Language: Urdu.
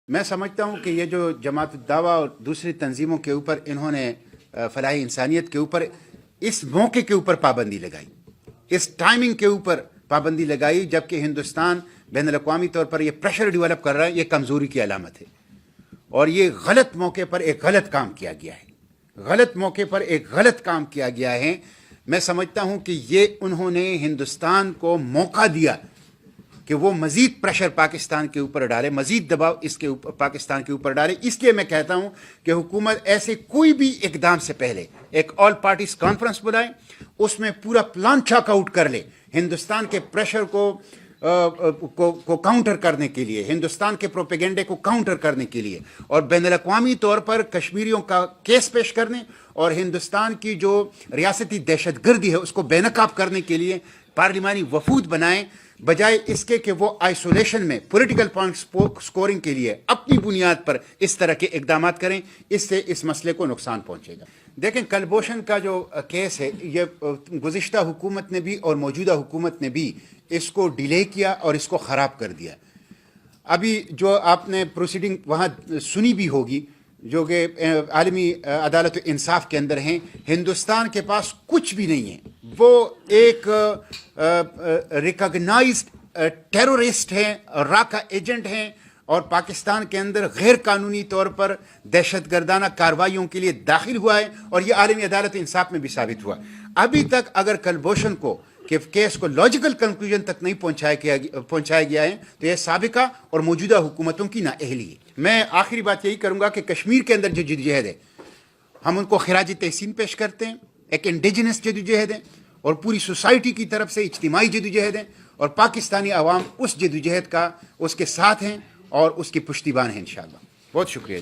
میں سمجھتا ہوں کہ یہ جو جماعت الدعوہ اور دوسری تنظیموں کے اوپر انہوں نے فلاح انسانیت کے اوپر اس موقع کے اوپر پابندی لگائی، اس ٹائمنگ کے اوپر پابندی لگائی، جبکہ ہندوستان بین الاقوامی طور پر یہ پریشر ڈیولپ کر رہا ہے، یہ کمزوری کی علامت ہے اور یہ غلط موقع پر ایک غلط کام کیا گیا ہے، غلط موقع پر ایک غلط کام کیا گیا ہے۔ میں سمجھتا ہوں کہ یہ انہوں نے ہندوستان کو موقع دیا کہ وہ مزید پریشر پاکستان کے اوپر ڈالے، مزید دباؤ اس کے اوپر پاکستان کے اوپر ڈالے۔ اس لیے میں کہتا ہوں کہ حکومت ایسے کوئی بھی اقدام سے پہلے ایک آل پارٹیز کانفرنس بلائے، اس میں پورا پلان چاک آؤٹ کر لے ہندوستان کے پریشر کو کاؤنٹر کرنے کے لیے، ہندوستان کے پروپیگنڈے کو کاؤنٹر کرنے کے لیے، اور بین الاقوامی طور پر کشمیریوں کا کیس پیش کرنے اور ہندوستان کی جو ریاستی دہشت گردی ہے اس کو بے نقاب کرنے کے لیے پارلیمانی وفود بنائیں، بجائے اس کے کہ وہ آئسولیشن میں پولیٹیکل پوائنٹ سکورنگ کے لیے اپنی بنیاد پر اس طرح کے اقدامات کریں۔ اس سے اس مسئلے کو نقصان پہنچے گا۔ دیکھیں، کلبھوشن کا جو کیس ہے، یہ گزشتہ حکومت نے بھی اور موجودہ حکومت نے بھی اس کو ڈیلے کیا اور اس کو خراب کر دیا۔ ابھی جو آپ نے پروسیڈنگ وہاں سنی بھی ہوگی، جو کہ عالمی عدالت و انصاف کے اندر ہیں، ہندوستان کے پاس کچھ بھی نہیں ہے، وہ ایک ریکگنائزڈ ٹیرورسٹ ہیں، راکا ایجنٹ ہیں، اور پاکستان کے اندر غیر قانونی طور پر دہشت گردانہ کارروائیوں کے لیے داخل ہوا ہے، اور یہ عالمی عدالت انصاف میں بھی ثابت ہوا۔ ابھی تک اگر کلبھوشن کو کہ کیس کو لاجیکل کنکلوژن تک نہیں پہنچایا گیا ہے تو یہ سابقہ اور موجودہ حکومتوں کی نااہلی ہے۔ میں آخری بات یہی کروں گا کہ کشمیر کے اندر جو جدوجہد ہے، ہم ان کو خراج تحسین پیش کرتے ہیں، ایک انڈیجنس جدوجہد ہے اور پوری سوسائٹی کی طرف سے اجتماعی جدوجہد ہے، اور پاکستانی عوام اس جدوجہد کا اس کے ساتھ ہیں اور اس کی پشتیبان ہیں انشاءاللہ۔ بہت شکریہ۔